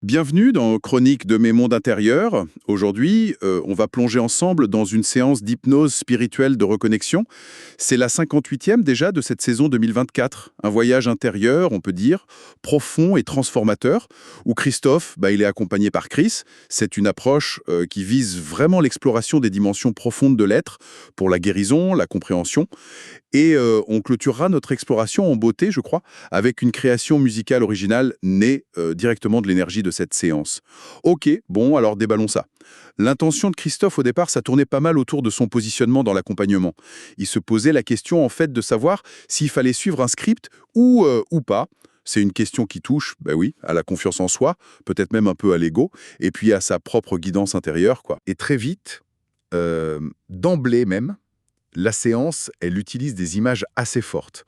Bienvenue dans Chronique de mes mondes intérieurs. Aujourd'hui, on va plonger ensemble dans une séance d'hypnose spirituelle de reconnexion. C'est la 58e déjà de cette saison 2024. Un voyage intérieur, on peut dire, profond et transformateur, où Christophe, il est accompagné par Chris. C'est une approche qui vise vraiment l'exploration des dimensions profondes de l'être, pour la guérison, la compréhension. Et on clôturera notre exploration en beauté, je crois, avec une création musicale originale née directement de l'énergie de cette séance. Ok, bon, alors déballons ça. L'intention de Christophe au départ, ça tournait pas mal autour de son positionnement dans l'accompagnement. Il se posait la question en fait de savoir s'il fallait suivre un script ou pas. C'est une question qui touche, oui, à la confiance en soi, peut-être même un peu à l'ego, et puis à sa propre guidance intérieure, quoi. Et très vite, d'emblée même, la séance, elle utilise des images assez fortes.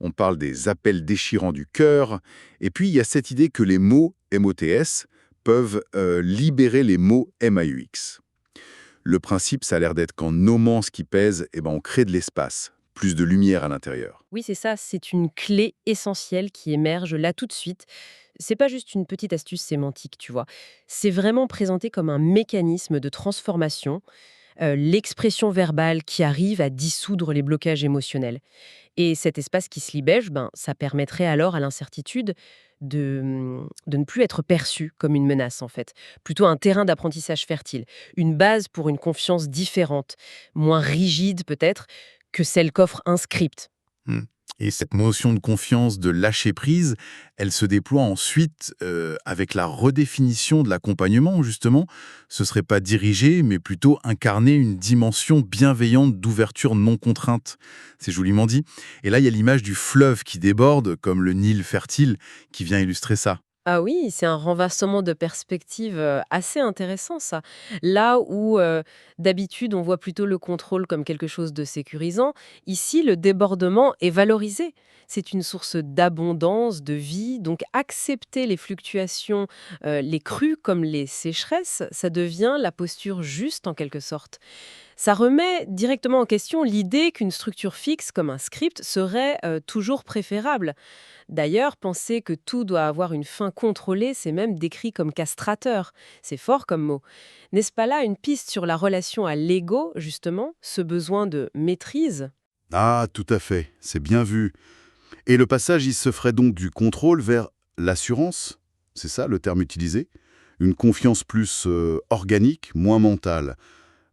On parle des appels déchirants du cœur, et puis il y a cette idée que les mots MOTS peuvent libérer les mots MAUX. Le principe, ça a l'air d'être qu'en nommant ce qui pèse, on crée de l'espace, plus de lumière à l'intérieur. Oui, c'est ça, c'est une clé essentielle qui émerge là tout de suite. C'est pas juste une petite astuce sémantique, tu vois. C'est vraiment présenté comme un mécanisme de transformation, l'expression verbale qui arrive à dissoudre les blocages émotionnels. Et cet espace qui se libère, ça permettrait alors à l'incertitude de ne plus être perçu comme une menace, en fait. Plutôt un terrain d'apprentissage fertile, une base pour une confiance différente, moins rigide peut-être que celle qu'offre un script. Hmm. Et cette notion de confiance, de lâcher prise, elle se déploie ensuite avec la redéfinition de l'accompagnement, justement. Ce serait pas diriger, mais plutôt incarner une dimension bienveillante d'ouverture non contrainte. C'est joliment dit. Et là, il y a l'image du fleuve qui déborde, comme le Nil fertile, qui vient illustrer ça. Ah oui, c'est un renversement de perspective, assez intéressant ça. Là où, d'habitude, on voit plutôt le contrôle comme quelque chose de sécurisant, ici, le débordement est valorisé. C'est une source d'abondance, de vie, donc accepter les fluctuations, les crues comme les sécheresses, ça devient la posture juste en quelque sorte. Ça remet directement en question l'idée qu'une structure fixe comme un script serait, toujours préférable. D'ailleurs, penser que tout doit avoir une fin contrôlée, c'est même décrit comme castrateur. C'est fort comme mot. N'est-ce pas là une piste sur la relation à l'ego, justement, ce besoin de maîtrise? Ah, tout à fait, c'est bien vu. Et le passage, il se ferait donc du contrôle vers l'assurance, c'est ça le terme utilisé? Une confiance plus organique, moins mentale.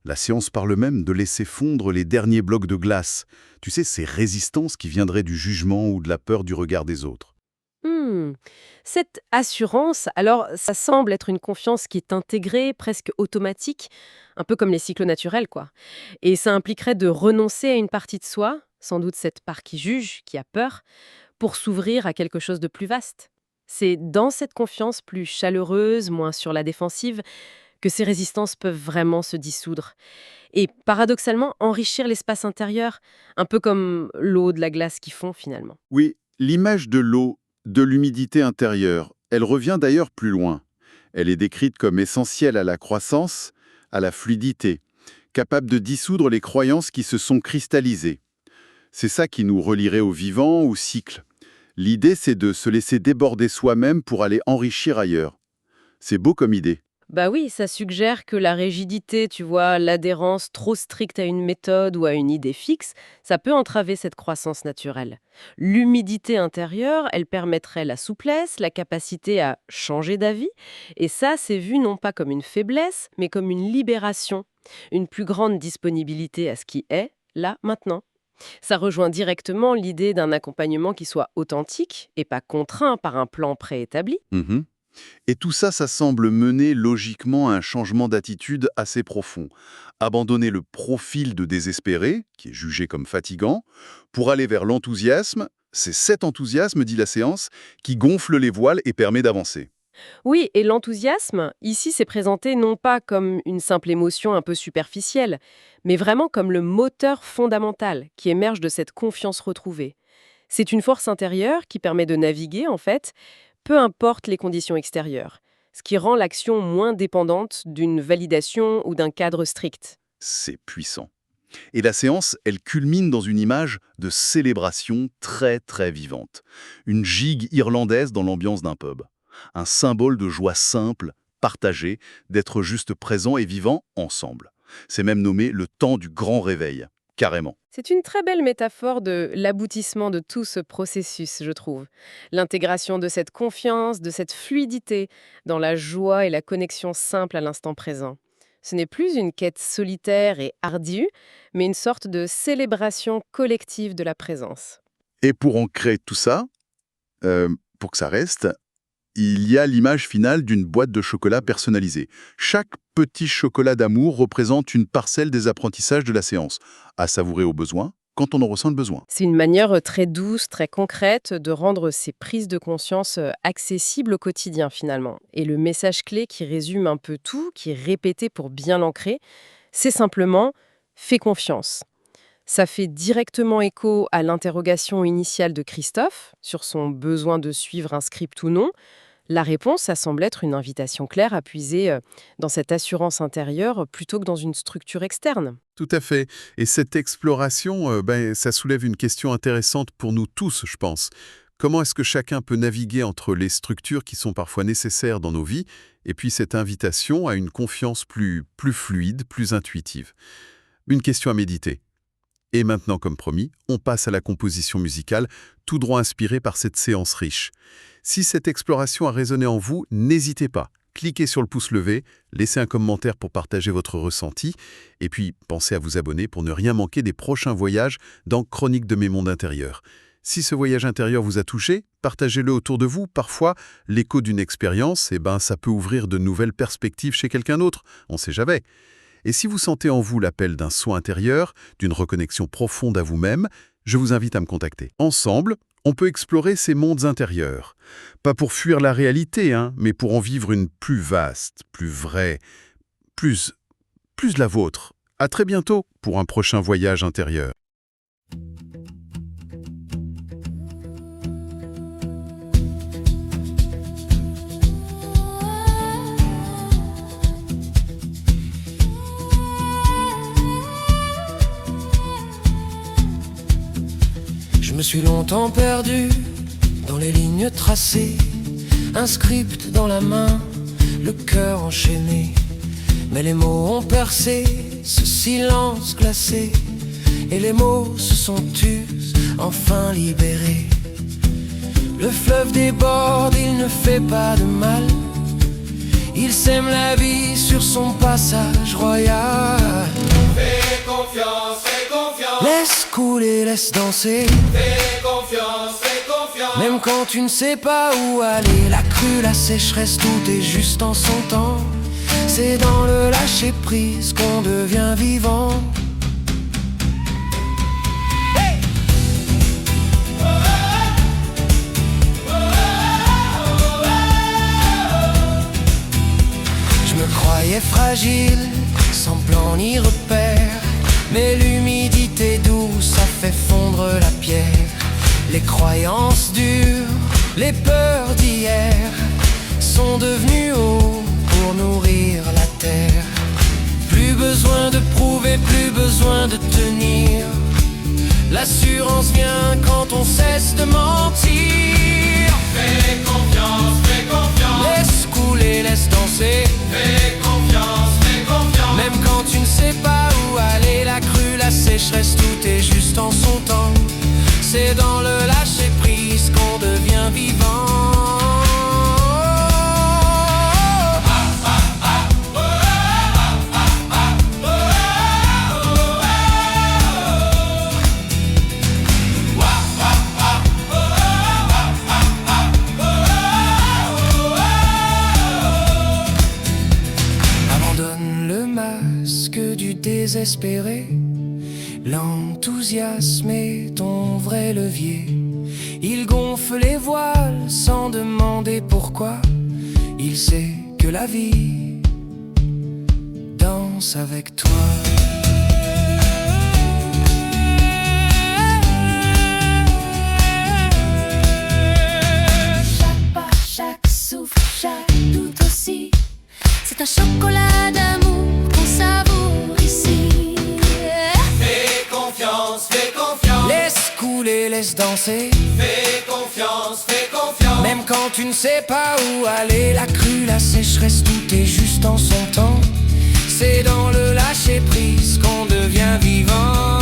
La séance parle même de laisser fondre les derniers blocs de glace. Tu sais, ces résistances qui viendraient du jugement ou de la peur du regard des autres. Hmm. Cette assurance, alors, ça semble être une confiance qui est intégrée, presque automatique, un peu comme les cycles naturels, quoi. Et ça impliquerait de renoncer à une partie de soi, sans doute cette part qui juge, qui a peur, pour s'ouvrir à quelque chose de plus vaste. C'est dans cette confiance plus chaleureuse, moins sur la défensive, que ces résistances peuvent vraiment se dissoudre. Et paradoxalement, enrichir l'espace intérieur, un peu comme l'eau de la glace qui fond finalement. Oui, l'image de l'eau, de l'humidité intérieure, elle revient d'ailleurs plus loin. Elle est décrite comme essentielle à la croissance, à la fluidité, capable de dissoudre les croyances qui se sont cristallisées. C'est ça qui nous relierait au vivant, au cycle. L'idée, c'est de se laisser déborder soi-même pour aller enrichir ailleurs. C'est beau comme idée. Bah oui, ça suggère que la rigidité, tu vois, l'adhérence trop stricte à une méthode ou à une idée fixe, ça peut entraver cette croissance naturelle. L'humidité intérieure, elle permettrait la souplesse, la capacité à changer d'avis, et ça, c'est vu non pas comme une faiblesse, mais comme une libération, une plus grande disponibilité à ce qui est, là, maintenant. Ça rejoint directement l'idée d'un accompagnement qui soit authentique et pas contraint par un plan préétabli. Mhm. Et tout ça, ça semble mener logiquement à un changement d'attitude assez profond. Abandonner le profil de désespéré, qui est jugé comme fatigant, pour aller vers l'enthousiasme. C'est cet enthousiasme, dit la séance, qui gonfle les voiles et permet d'avancer. Oui, et l'enthousiasme, ici, c'est présenté non pas comme une simple émotion un peu superficielle, mais vraiment comme le moteur fondamental qui émerge de cette confiance retrouvée. C'est une force intérieure qui permet de naviguer, en fait, peu importe les conditions extérieures, ce qui rend l'action moins dépendante d'une validation ou d'un cadre strict. C'est puissant. Et la séance, elle culmine dans une image de célébration très très vivante. Une gigue irlandaise dans l'ambiance d'un pub. un symbole de joie simple, partagée, d'être juste présent et vivant ensemble. C'est même nommé le temps du grand réveil, carrément. C'est une très belle métaphore de l'aboutissement de tout ce processus, je trouve. L'intégration de cette confiance, de cette fluidité dans la joie et la connexion simple à l'instant présent. Ce n'est plus une quête solitaire et ardue, mais une sorte de célébration collective de la présence. Et pour ancrer tout ça, pour que ça reste, il y a l'image finale d'une boîte de chocolat personnalisée. Chaque petit chocolat d'amour représente une parcelle des apprentissages de la séance, à savourer au besoin, quand on en ressent le besoin. C'est une manière très douce, très concrète de rendre ces prises de conscience accessibles au quotidien finalement. Et le message clé qui résume un peu tout, qui est répété pour bien l'ancrer, c'est simplement « fais confiance ». Ça fait directement écho à l'interrogation initiale de Christophe sur son besoin de suivre un script ou non. La réponse, ça semble être une invitation claire à puiser dans cette assurance intérieure plutôt que dans une structure externe. Tout à fait. Et cette exploration, ça soulève une question intéressante pour nous tous, je pense. Comment est-ce que chacun peut naviguer entre les structures qui sont parfois nécessaires dans nos vies et puis cette invitation à une confiance plus fluide, plus intuitive? Une question à méditer. Et maintenant, comme promis, on passe à la composition musicale, tout droit inspirée par cette séance riche. Si cette exploration a résonné en vous, n'hésitez pas. Cliquez sur le pouce levé, laissez un commentaire pour partager votre ressenti, et puis pensez à vous abonner pour ne rien manquer des prochains voyages dans Chroniques de mes mondes intérieurs. Si ce voyage intérieur vous a touché, partagez-le autour de vous. Parfois, l'écho d'une expérience, ça peut ouvrir de nouvelles perspectives chez quelqu'un d'autre, on ne sait jamais. Et si vous sentez en vous l'appel d'un soin intérieur, d'une reconnexion profonde à vous-même, je vous invite à me contacter. Ensemble, on peut explorer ces mondes intérieurs. Pas pour fuir la réalité, mais pour en vivre une plus vaste, plus vraie, plus la vôtre. À très bientôt pour un prochain voyage intérieur. Je me suis longtemps perdu dans les lignes tracées, un script dans la main, le cœur enchaîné. Mais les mots ont percé ce silence glacé, et les mots se sont tus, enfin libérés. Le fleuve déborde, il ne fait pas de mal, il sème la vie sur son passage royal. Fais confiance, fais confiance. Laisse couler, laisse danser. Fais confiance, fais confiance. Même quand tu ne sais pas où aller, la crue, la sécheresse, tout est juste en son temps. C'est dans le lâcher prise qu'on devient vivant. Je me croyais fragile, sans plan ni repère, mais l'humidité douce a fait fondre la pierre. Les croyances dures, les peurs d'hier sont devenues eau pour nourrir la terre. Plus besoin de prouver, plus besoin de tenir. L'assurance vient quand on cesse de mentir. Fais confiance, fais confiance. Laisse couler, laisse danser. Fais confiance, fais confiance. Même quand tu ne sais pas où aller, la crue, la sécheresse, tout est juste en son temps. C'est dans le lâcher prise qu'on devient vivant. Abandonne le masque du désespéré. L'enthousiasme est ton vrai levier. Il gonfle les voiles sans demander pourquoi. Il sait que la vie danse avec toi. Chaque pas, chaque souffle, chaque doute aussi. C'est un chocolat d'amour qu'on savoure ici. Fais confiance, fais confiance. Laisse couler. tout les laisse danser. Fais confiance, Même quand tu ne sais pas où aller, la crue, la sécheresse, tout est juste en son temps. C'est dans le lâcher prise qu'on devient vivant.